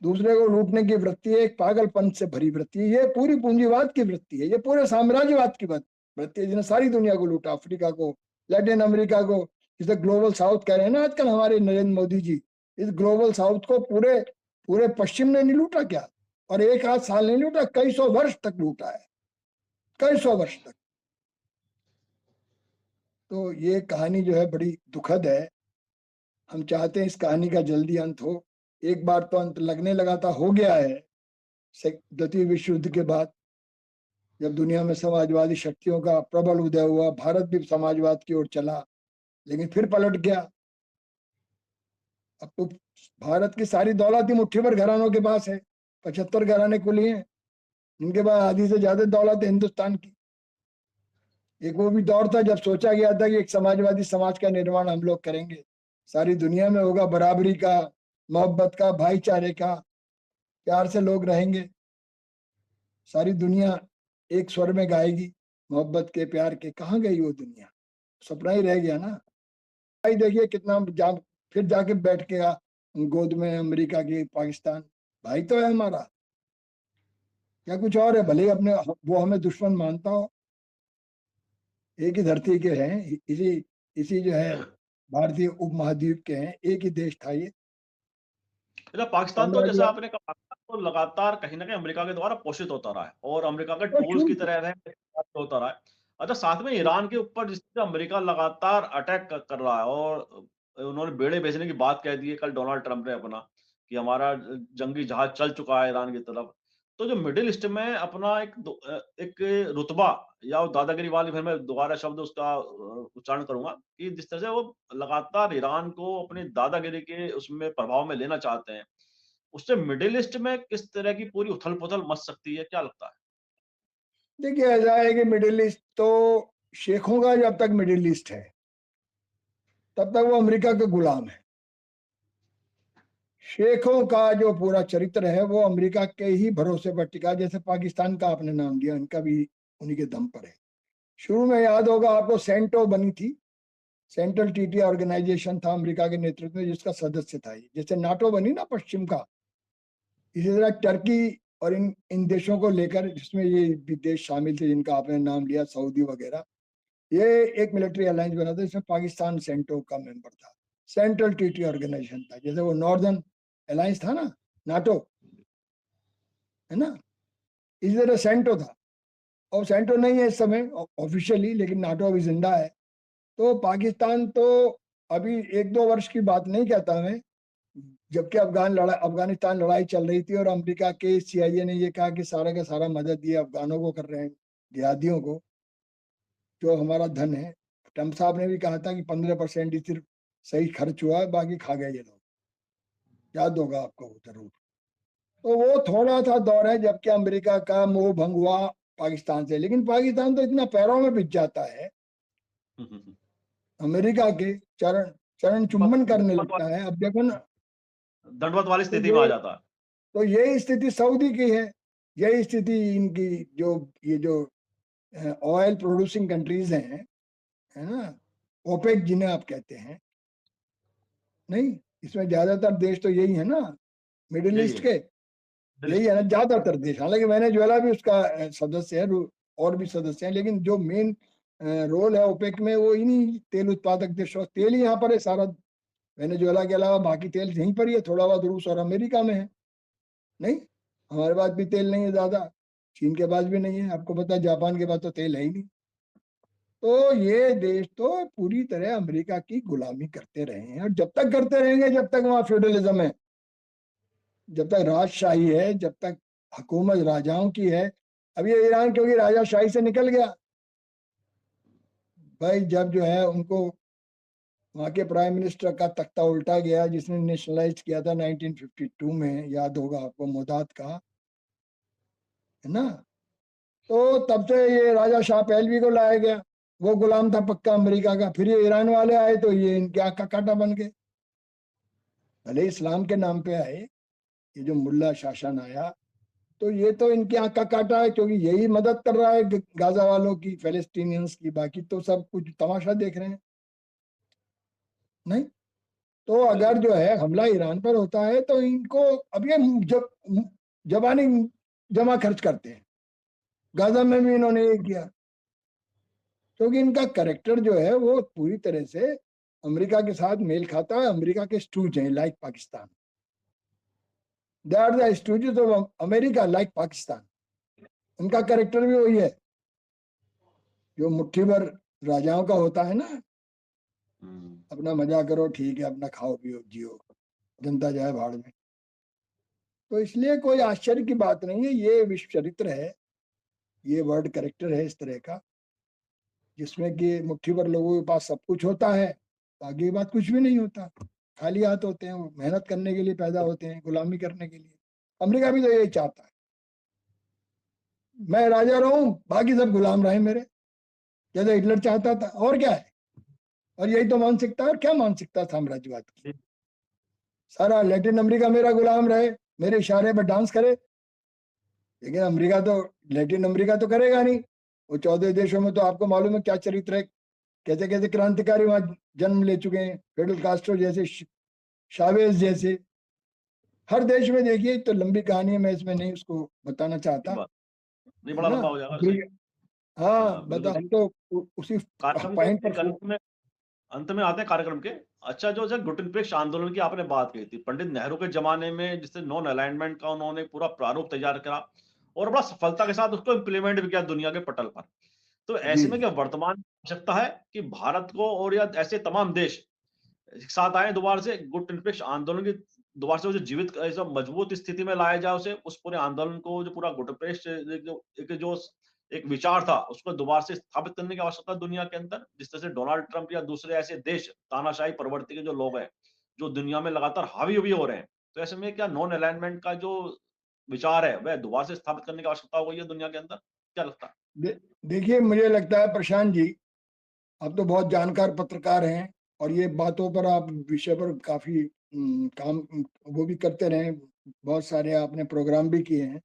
दूसरे को लूटने की वृत्ति है, एक पागलपन से भरी वृत्ति है। ये पूरी पूंजीवाद की वृत्ति है, ये पूरे साम्राज्यवाद की वृत्ति है, जिन्हें सारी दुनिया को लूटा, अफ्रीका को, लैटिन अमेरिका को, जिसे ग्लोबल साउथ कह रहे हैं ना आजकल हमारे नरेंद्र मोदी जी। इस ग्लोबल साउथ को पूरे पूरे पश्चिम ने नहीं लूटा क्या? और एक आध साल नहीं लूटा, कई सौ वर्ष तक लूटा है, कई सौ वर्ष तक। तो ये कहानी जो है बड़ी दुखद है। हम चाहते हैं इस कहानी का जल्दी अंत हो। एक बार तो अंत लगने लगा था, हो गया है। द्वितीय विश्व युद्ध के बाद जब दुनिया में समाजवादी शक्तियों का प्रबल उदय हुआ, भारत भी समाजवाद की ओर चला, लेकिन फिर पलट गया। अब तो भारत की सारी दौलत ही मुट्ठी भर घरानों के पास है, 75 घराने कुल ही हैं, इनके पास आधी से ज्यादा दौलत है हिंदुस्तान की। एक वो भी दौर था जब सोचा गया था कि एक समाजवादी समाज का निर्माण हम लोग करेंगे, सारी दुनिया में होगा बराबरी का, मोहब्बत का, भाईचारे का, प्यार से लोग रहेंगे, सारी दुनिया एक स्वर में गाएगी मोहब्बत के, प्यार के। कहाँ गई वो दुनिया? सपना ही रह गया ना। भाई देखिए कितना फिर जाके बैठ के गोद में अमेरिका की, पाकिस्तान भाई तो है हमारा, क्या कुछ और है? भले अपने वो हमें दुश्मन मानता हो, एक ही धरती के हैं, इसी इसी जो है भारतीय उपमहाद्वीप के हैं, एक ही देश था ये। मतलब पाकिस्तान तो जैसा साम्राज्यवाद आपने कहा, पाकिस्तान तो लगातार कहीं ना कहीं अमेरिका के द्वारा पोषित होता रहा है और अमेरिका के और टूल्स क्यों? की तरह होता रहा है। अच्छा, साथ में ईरान के ऊपर जिस तरह अमेरिका लगातार अटैक कर रहा है और उन्होंने बेड़े भेजने की बात कह दी है कल डोनाल्ड ट्रंप ने अपना, कि हमारा जंगी जहाज चल चुका है ईरान की तरफ। तो जो मिडिल ईस्ट में अपना एक रुतबा या वो दादागिरी वाली, फिर मैं दोबारा शब्द उसका उच्चारण करूंगा, कि जिस तरह से वो लगातार ईरान को अपनी दादागिरी के उसमें प्रभाव में लेना चाहते हैं, उससे मिडिल ईस्ट में किस तरह की पूरी उथल-पुथल मच सकती है, क्या लगता है? देखिए ऐसा है कि मिडिल ईस्ट तो शेखों का जब तक मिडिल ईस्ट है तब तक वो अमेरिका के गुलाम है। शेखों का जो पूरा चरित्र है वो अमेरिका के ही भरोसे पर टिका, जैसे पाकिस्तान का आपने नाम लिया, इनका भी उन्हीं के दम पर है। शुरू में याद होगा आपको, सेंटो बनी थी, सेंट्रल ट्रीटी ऑर्गेनाइजेशन था अमेरिका के नेतृत्व में, जिसका सदस्य था ये। जैसे नाटो बनी ना पश्चिम का, इसी तरह टर्की और इन इन देशों को लेकर, जिसमें ये भी देश शामिल थे जिनका आपने नाम लिया, सऊदी वगैरह, ये एक मिलिट्री अलायंस बना था जिसमें पाकिस्तान सेंटो का मेंबर था। सेंट्रल ट्रीटी ऑर्गेनाइजेशन था, जैसे वो नॉर्दर्न अलायंस था ना, नाटो, है ना, इसी तरह सेंटो था। और सेंटो नहीं है इस समय ऑफिशियली, लेकिन नाटो अभी जिंदा है। तो पाकिस्तान तो अभी 1-2 वर्ष की बात नहीं कहता मैं, जबकि अफगानिस्तान लड़ाई चल रही थी और अमेरिका के CIA ने ये कहा कि सारा का सारा मदद ये अफगानों को कर रहे हैं, जिहादियों को, जो हमारा धन है। ट्रम्प साहब ने भी कहा था कि 15% ही सिर्फ सही खर्च हुआ है, बाकी खा गए ये लोग, याद होगा आपको जरूर। तो वो थोड़ा सा दौर है जबकि अमेरिका का मोह भंग हुआ पाकिस्तान से, लेकिन पाकिस्तान तो इतना पैरों में बिछ जाता है अमेरिका के, चरण चरण चुम्बन करने लगता है। अब देखो ना, दंडवत वाली तो स्थिति में आ ये जाता है। तो यही स्थिति सऊदी की है, यही स्थिति इनकी, जो ये जो ऑयल प्रोड्यूसिंग कंट्रीज हैं, है ना, ओपेक जिन्हें आप कहते हैं, नहीं, इसमें ज्यादातर देश तो यही है ना, मिडिल यही ईस्ट है, के, मिडल यही ईस्ट है ना के। ज्यादातर देश। हालांकि वेनेजुएला भी उसका सदस्य है, और भी सदस्य हैं, लेकिन जो मेन रोल है ओपेक में वो इन्हीं तेल उत्पादक देशों, तेल ही यहाँ पर है सारा। वेनेजुएला के अलावा बाकी तेल यहीं पर ही है, थोड़ा बहुत रूस और अमेरिका में है। नहीं, हमारे पास भी तेल नहीं है ज्यादा, चीन के पास भी नहीं है, आपको पता है जापान के पास तो तेल है ही नहीं। तो ये देश तो पूरी तरह अमेरिका की गुलामी करते रहे हैं, और जब तक करते रहेंगे, जब तक वहां फ्यूडलिज्म है, जब तक राजशाही है, जब तक हुकूमत राजाओं की है। अब ये ईरान क्योंकि राजाशाही से निकल गया भाई, जब जो है उनको वहां के प्राइम मिनिस्टर का तख्ता उल्टा गया, जिसने नेशनलाइज किया था 1952 में, याद होगा आपको, मोदात का, है ना। तो तब से ये राजा शाह पहलवी को लाया गया, वो गुलाम था पक्का अमेरिका का। फिर ये ईरान वाले आए तो ये इनके आंख का कांटा बन गए, भले इस्लाम के नाम पे आए। ये जो मुल्ला शासन आया, तो ये तो इनकी आंख का काटा है, क्योंकि यही मदद कर रहा है गाजा वालों की, फेलिस्टीनियंस की। बाकी तो सब कुछ तमाशा देख रहे हैं, नहीं। तो अगर जो है हमला ईरान पर होता है तो इनको अब ये जब जबानी जमा खर्च करते हैं, गाजा में भी इन्होंने ये किया, क्योंकि इनका कैरेक्टर जो है वो पूरी तरह से अमेरिका के साथ मेल खाता है। अमेरिका के स्टूज हैं, like Pakistan, they are the stooges of America, like Pakistan. उनका कैरेक्टर भी वही है, जो मुट्ठी भर राजाओं का होता है ना, अपना मजा करो, ठीक है, अपना खाओ पियो जियो, जनता जाए भाड़ में। तो इसलिए कोई आश्चर्य की बात नहीं है, ये विश्व चरित्र है, ये वर्ल्ड कैरेक्टर है इस तरह का, जिसमें कि मुट्ठी भर लोगों के पास सब कुछ होता है, आगे बात कुछ भी नहीं होता, खाली हाथ होते हैं। वो मेहनत करने के लिए पैदा होते हैं, गुलामी करने के लिए। अमेरिका भी तो यही चाहता है, मैं राजा रहूं, बाकी सब गुलाम रहे मेरे, जैसे हिटलर चाहता था। और क्या है, और यही तो मानसिकता है। और क्या मानसिकता साम्राज्यवाद की, सारा लैटिन अमेरिका मेरा गुलाम रहे, मेरे इशारे पर डांस करे। लेकिन अमेरिका तो, लैटिन अमेरिका तो करेगा नहीं। वो 14 देशों में तो आपको मालूम है क्या चरित्र है, कैसे कैसे क्रांतिकारी वहां जन्म ले चुके हैं, फिडेल कास्ट्रो जैसे, शावेज जैसे। हर देश में देखिए, तो लंबी कहानी है, मैं इसमें नहीं उसको बताना चाहता, नहीं, है बड़ा ना। लंबा हो जाएगा, सही। हाँ, बता, बिल्कुल। हम तो उसी कार्यक्रम के पॉइंट पर। अंत में आते हैं कार्यक्रम के। अच्छा, जो गुटनपेक्ष आंदोलन की आपने बात कही थी, पंडित नेहरू के जमाने में, जिससे नॉन अलाइनमेंट का उन्होंने पूरा प्रारूप तैयार करा और बड़ा सफलता के साथ उसको इम्प्लीमेंट भी किया दुनिया के पटल पर। तो जी ऐसे में क्या वर्तमान आवश्यकता है कि भारत को और या ऐसे तमाम देश एक साथ आए, दोबारा से गुटनिरपेक्ष आंदोलन की दोबारा से उसे जीवित ऐसा मजबूत स्थिति में लाया जाए, उसे उस पूरे आंदोलन को, जो पूरा गुटनिरपेक्ष जो एक विचार था, उसको दोबारा से स्थापित करने की आवश्यकता है दुनिया के अंदर, जिस तरह से डोनाल्ड ट्रंप या दूसरे ऐसे देश, तानाशाही प्रवृत्ति के जो लोग हैं, जो दुनिया में लगातार हावी हो रहे हैं। तो ऐसे में क्या नॉन अलाइनमेंट का जो विचार है, वह दोबारा से स्थापित करने की आवश्यकता हो गई है दुनिया के अंदर? क्या लगता है? देखिए, मुझे लगता है प्रशांत जी, आप तो बहुत जानकार पत्रकार हैं, और ये बातों पर, आप विषय पर काफी काम वो भी करते रहे, बहुत सारे आपने प्रोग्राम भी किए हैं।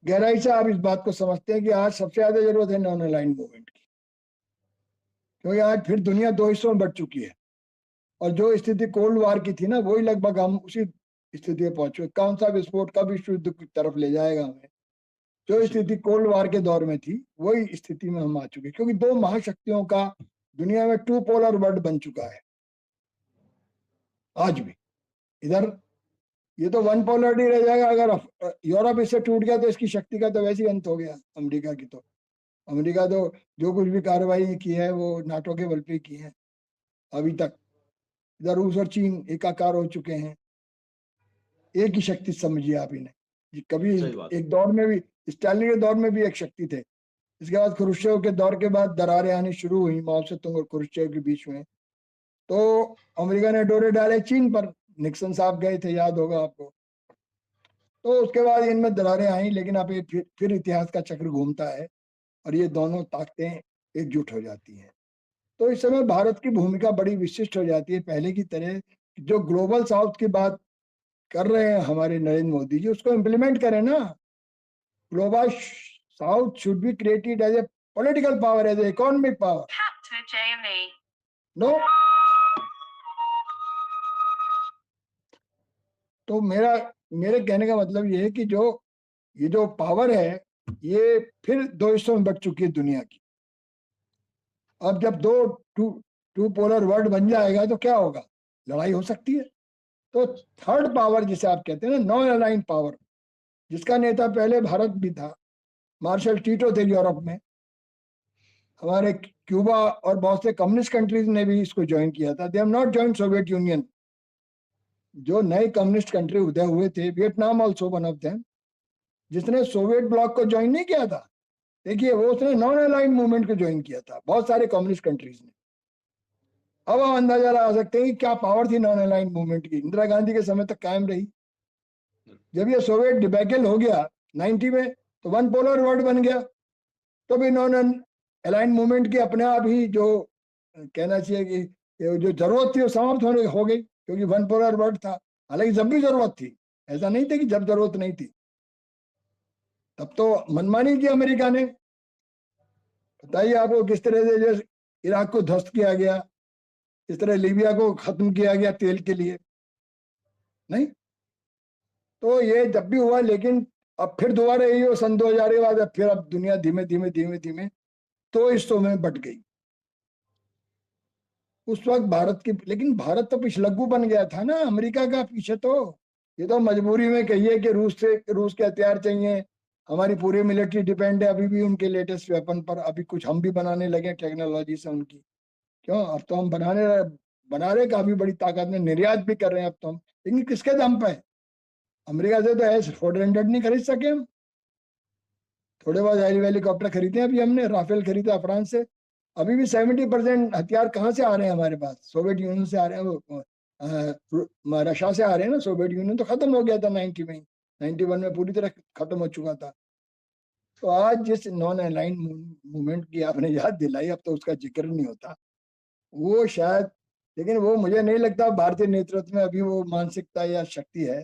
गहराई से आप इस बात को समझते हैं कि आज सबसे ज्यादा जरूरत है नॉन अलाइन मूवमेंट की, क्योंकि आज फिर दुनिया दो हिस्सों में बढ़ चुकी है, और जो स्थिति कोल्ड वार की थी ना, वही लगभग हम उसी स्थिति में पहुंचे। कौन सा विस्फोट कब विश्व युद्ध की तरफ ले जाएगा हमें, जो स्थिति कोल्ड वार के दौर में थी, वही स्थिति में हम आ चुके, क्योंकि दो महाशक्तियों का दुनिया में टू पोलर वर्ल्ड बन चुका है आज भी। इधर ये तो वन पोलरिटी रह जाएगा, अगर यूरोप इससे टूट गया तो इसकी शक्ति का तो वैसे ही अंत हो गया अमेरिका की। तो अमेरिका तो जो कुछ भी कार्रवाई की है वो नाटो के बल पे की है अभी तक। इधर रूस और चीन एकाकार हो चुके हैं, एक ही शक्ति समझिए आप इन्हें। कभी सही बात। एक दौर में भी, स्टालिन के दौर में भी एक शक्ति थे, इसके बाद खुरुश्चेव के दौर के बाद दरारें आनी शुरू हुई माओ सेतुंग और खुरुश्चेव के बीच में। तो अमेरिका ने डोरे डाले चीन पर, निक्सन साहब गए थे, याद होगा आपको। तो उसके बाद इनमें दरारें आई, लेकिन अब ये फिर इतिहास का चक्र घूमता है, और ये दोनों ताकतें एकजुट हो जाती हैं। तो इस समय भारत की भूमिका बड़ी विशिष्ट हो जाती है, पहले की तरह। जो ग्लोबल साउथ की बात कर रहे हैं हमारे नरेंद्र मोदी जी, उसको इम्प्लीमेंट करें ना। Global south should be created as a political power, as a economic power, no. तो मेरे कहने का मतलब ये है कि ये जो पावर है, ये फिर दो हिस्सों में बट चुकी है दुनिया की। अब जब टू पोलर वर्ल्ड बन जाएगा तो क्या होगा, लड़ाई हो सकती है। तो थर्ड पावर जिसे आप कहते हैं ना, नॉन अलाइंड पावर, जिसका नेता पहले भारत भी था, मार्शल टीटो थे यूरोप में, हमारे क्यूबा और बहुत से कम्युनिस्ट कंट्रीज ने भी इसको ज्वाइन किया था। They have not join Soviet union. जो नए कम्युनिस्ट कंट्री उदय हुए थे, Vietnam also one of them, जिसने सोवियत ब्लॉक को ज्वाइन नहीं किया था, देखिए वो उसने नॉन अलाइंड मूवमेंट को ज्वाइन किया था, बहुत सारे कम्युनिस्ट कंट्रीज ने। अब आप अंदाजा लगा सकते हैं कि क्या पावर थी नॉन अलाइंड मूवमेंट की, इंदिरा गांधी के समय तक कायम रही। जब ये सोवियत डिबैकल हो गया 90 में, तो वन पोलर वर्ल्ड बन गया, तो भी नॉन अलाइंड मूवमेंट की अपने आप ही जो कहना चाहिए कि जो जरूरत थी वो समाप्त होने हो गई, क्योंकि वन पोलर वर्ल्ड था। हालांकि जब भी जरूरत थी, ऐसा नहीं था कि जब जरूरत नहीं थी। तब तो मनमानी की अमेरिका ने, बताइए आपको किस तरह से जो इराक को ध्वस्त किया गया, इस तरह लीबिया को खत्म किया गया तेल के लिए, नहीं? तो ये जब भी हुआ, लेकिन अब फिर दोबारा यही हो सन 2000 के बाद, फिर अब दुनिया धीमे धीमे धीमे धीमे तो हिस्सों में बट गई। उस वक्त भारत की, लेकिन भारत तो पिछलग्गू बन गया था ना अमेरिका का पीछे। तो ये तो मजबूरी में कहिए कि रूस के हथियार चाहिए, हमारी पूरी मिलिट्री डिपेंड है अभी भी उनके लेटेस्ट वेपन पर। अभी कुछ हम भी बनाने लगे टेक्नोलॉजी से उनकी, क्यों? अब तो हम बना रहे काफी बड़ी ताकत में, निर्यात भी कर रहे हैं अब तो हम, लेकिन किसके दम पे? अमेरिका से तो S-400 नहीं खरीद सके हम। थोड़े बहुत हेलीकॉप्टर खरीदे अभी हमने, राफेल खरीदा फ्रांस से। अभी भी 70% हथियार कहाँ से आ रहे हैं हमारे पास? सोवियत यूनियन से आ रहे हैं, रशिया से आ रहे हैं ना। सोवियत यूनियन तो खत्म हो गया था 90 में, 91 में पूरी तरह खत्म हो चुका था। तो आज जिस नॉन अलाइंड मूवमेंट की आपने याद दिलाई, अब तो उसका जिक्र नहीं होता वो शायद, लेकिन वो मुझे नहीं लगता भारतीय नेतृत्व में अभी वो मानसिकता या शक्ति है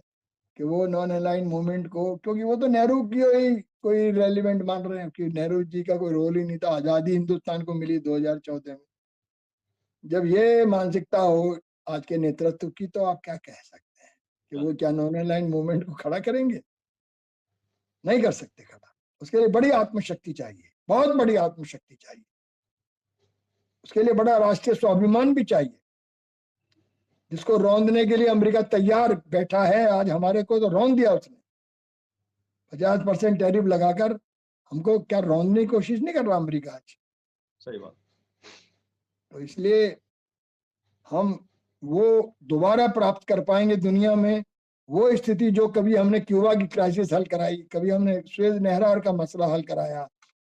कि वो नॉन अलाइंड मूवमेंट को, क्योंकि वो तो नेहरू की ही कोई रेलिवेंट मान रहे हैं कि नेहरू जी का कोई रोल ही नहीं था। आजादी हिंदुस्तान को मिली 2014 में। जब ये मानसिकता हो आज के नेतृत्व की, तो आप क्या कह सकते हैं कि वो क्या नॉन अलाइंड मूवमेंट को खड़ा करेंगे? नहीं कर सकते खड़ा। उसके लिए बड़ी आत्मशक्ति चाहिए, बहुत बड़ी आत्मशक्ति चाहिए। उसके लिए बड़ा राष्ट्रीय स्वाभिमान भी चाहिए, जिसको रौंदने के लिए अमेरिका तैयार बैठा है। आज हमारे को तो रौंद दिया उसने, 50% टैरिफ लगाकर हमको क्या रौंदने की कोशिश नहीं कर रहा अमेरिका आज? सही बात। तो इसलिए हम वो दोबारा प्राप्त कर पाएंगे दुनिया में वो स्थिति जो कभी हमने क्यूबा की क्राइसिस हल कराई, कभी हमने सुएज नहर का मसला हल कराया,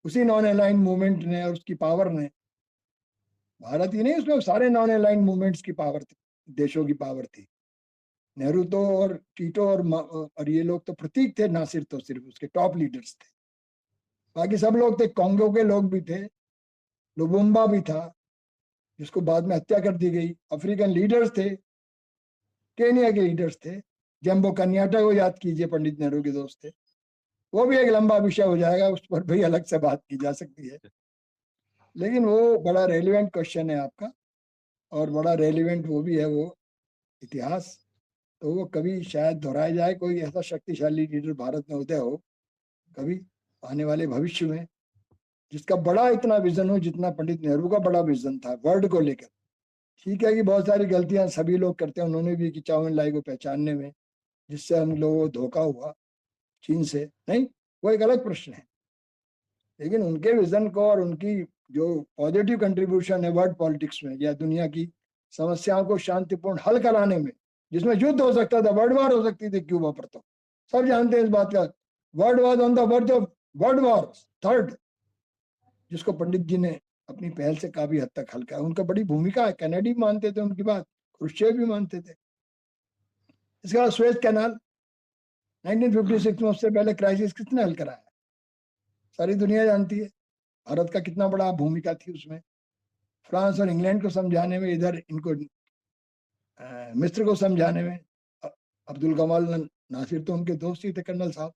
उसी नॉन अलाइंड मूवमेंट ने और उसकी पावर ने। भारत ही नहीं, उसमें सारे नॉन अलाइंड मूवमेंट्स की पावर थी, देशों की पावर थी। नेहरू तो और टीटो और ये लोग तो प्रतीक थे, नासिर तो सिर्फ उसके टॉप लीडर्स थे। बाकी सब लोग थे, कॉन्गो के लोग भी थे, लुबुम्बा भी था जिसको बाद में हत्या कर दी गई, अफ्रीकन लीडर्स थे, केनिया के लीडर्स थे, जम्बो कन्याटा को याद कीजिए, पंडित नेहरू के दोस्त थे। वो भी एक लंबा विषय हो जाएगा, उस पर भी अलग से बात की जा सकती है। लेकिन वो बड़ा रेलिवेंट क्वेश्चन है आपका, और बड़ा रेलिवेंट वो भी है वो इतिहास। तो वो कभी शायद दोहराया जाए, कोई ऐसा शक्तिशाली लीडर भारत में उदय हो कभी आने वाले भविष्य में, जिसका बड़ा इतना विजन हो जितना पंडित नेहरू का बड़ा विजन था वर्ल्ड को लेकर। ठीक है कि बहुत सारी गलतियां सभी लोग करते हैं, उन्होंने भी की चाउ एन लाई को पहचानने में, जिससे हम लोगों को धोखा हुआ चीन से, नहीं, वो एक अलग प्रश्न है। लेकिन उनके विजन को और उनकी जो पॉजिटिव कंट्रीब्यूशन है वर्ल्ड पॉलिटिक्स में या दुनिया की समस्याओं को शांतिपूर्ण हल कराने में, जिसमें युद्ध हो सकता था, वर्ल्ड वॉर हो सकती थी क्यूबा पर, तो सब जानते हैं इस बात का। World war on the verge of world war third, जिसको पंडित जी ने अपनी पहल से काफी हद तक हल किया। उनका बड़ी भूमिका है, कैनेडी भी मानते थे उनकी बात, क्रुश्चेव भी मानते थे। इसके बाद स्वेज कैनाल 1956 में, उससे पहले क्राइसिस किसने हल कराया? सारी दुनिया जानती है भारत का कितना बड़ा भूमिका थी उसमें। फ्रांस और इंग्लैंड को समझाने में, इधर इनको मिस्र को समझाने में। अब्दुल कमाल नासिर तो उनके दोस्त ही थे, कर्नल साहब,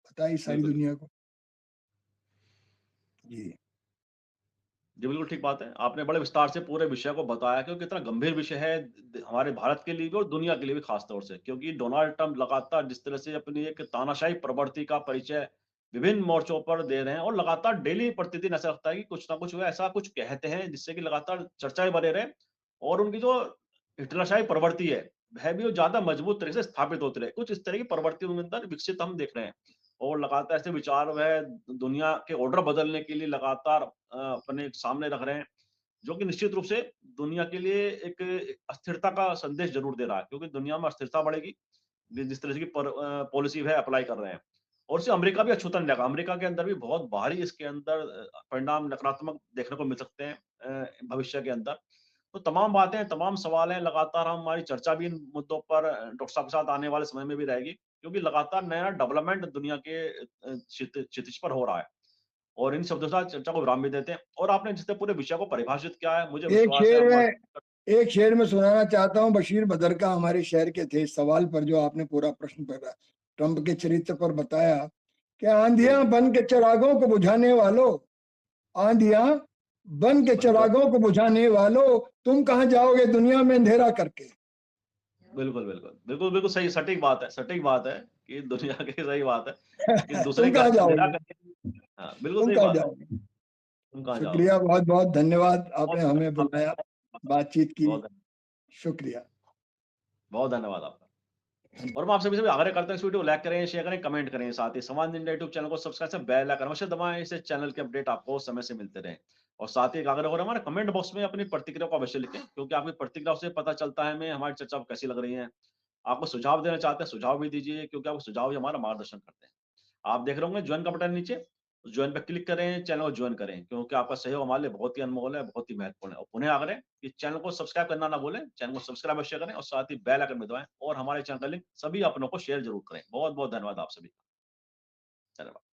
बताइए सारी दुनिया को। जी जी, बिल्कुल ठीक बात है। आपने बड़े विस्तार से पूरे विषय को बताया, क्योंकि कितना गंभीर विषय है हमारे भारत के लिए भी और दुनिया के लिए भी खास तौर से। क्योंकि डोनाल्ड ट्रंप लगातार जिस तरह से अपनी एक तानाशाही प्रवृत्ति का परिचय विभिन्न मोर्चों पर दे रहे हैं, और लगातार डेली प्रतिदिन ऐसा लगता है कि कुछ ना कुछ वो ऐसा कुछ कहते हैं जिससे कि लगातार चर्चाएं बने रहे, और उनकी जो हिटलरशाही प्रवृत्ति है है भी वो ज्यादा मजबूत तरीके से स्थापित होते रहे। कुछ इस तरह की प्रवृत्ति उनके अंदर विकसित हम देख रहे हैं और लगातार ऐसे विचार वह दुनिया के ऑर्डर बदलने के लिए लगातार अपने सामने रख रहे हैं, जो कि निश्चित रूप से दुनिया के लिए एक अस्थिरता का संदेश जरूर दे रहा है, क्योंकि दुनिया में अस्थिरता बढ़ेगी जिस तरह की पॉलिसी है अप्लाई कर रहे हैं। और इससे अमेरिका भी अछूता नहीं लगा। अमेरिका के अंदर भी बहुत भारी इसके अंदर परिणाम नकारात्मक देखने को मिल सकते हैं भविष्य के अंदर। तो तमाम बातें, तमाम सवाल हैं, लगातार हमारी चर्चा भी इन मुद्दों पर डॉक्टर साहब के साथ आने वाले समय में भी रहेगी, क्योंकि लगातार नया डेवलपमेंट दुनिया के क्षितिज पर हो रहा है। और इन शब्दों के साथ चर्चा को विराम भी देते हैं और आपने जिस तरह पूरे विषय को परिभाषित किया है, मुझे एक विश्वास है शेर अब में एक शेर में सुनाना चाहता हूँ बशीर बदरका हमारे शहर के थे। सवाल पर जो आपने पूरा प्रश्न पर ट्रंप के चरित्र पर बताया कि आंधियां बन के चिरागों को बुझाने वालों, आंधियां बन के बिल्कुल, चिरागों को बुझाने वालों, तुम कहाँ जाओगे दुनिया में अंधेरा करके। बिल्कुल, बिल्कुल। बिल्कुल, बिल्कुल सही सटीक बात है कि दुनिया की सही बात है कि दूसरे तुम के घर कहाँ में अंधेरा जाओगे, करके हाँ, बिल्कुल तुम सही कहाँ बात है। जाओगे। तुम कहाँ जाओगे? शुक्रिया, बहुत बहुत धन्यवाद, आपने बहुत हमें बुलाया, बातचीत की। बहुत शुक्रिया। बहुत धन्यवाद आपका। और मैं आप सभी से भी आग्रह करता हूँ इस वीडियो को लाइक करें, शेयर करें, कमेंट करें। साथ ही समाज इंडिया यूट्यूब चैनल को सब्सक्राइब से बेल आइकन अवश्य दबाएं, इससे चैनल के अपडेट आपको समय से मिलते रहें। और साथ ही एक आग्रह हो रहा है, हमारे कमेंट बॉक्स में अपनी प्रतिक्रिया को अवश्य लिखें, क्योंकि आपकी प्रतिक्रिया से पता चलता है हमें हमारी चर्चा आपको कैसी लग रही है। आपको सुझाव देना चाहते हैं, सुझाव भी दीजिए, क्योंकि आपके सुझाव ही हमारा मार्गदर्शन करते हैं। आप देख रहे होंगे ज्वाइन का बटन नीचे, ज्वाइन पे क्लिक करें, चैनल को ज्वाइन करें, क्योंकि आपका सहयोग हमारे लिए बहुत ही अनमोल है, बहुत ही महत्वपूर्ण है। और पुनः आग्रह कि चैनल को सब्सक्राइब करना ना भूलें, चैनल को सब्सक्राइब अवश्य करें और साथ ही बेल आइकन भी दबाएं और हमारे चैनल का लिंक सभी अपनों को शेयर जरूर करें। बहुत बहुत धन्यवाद आप सभी का। धन्यवाद।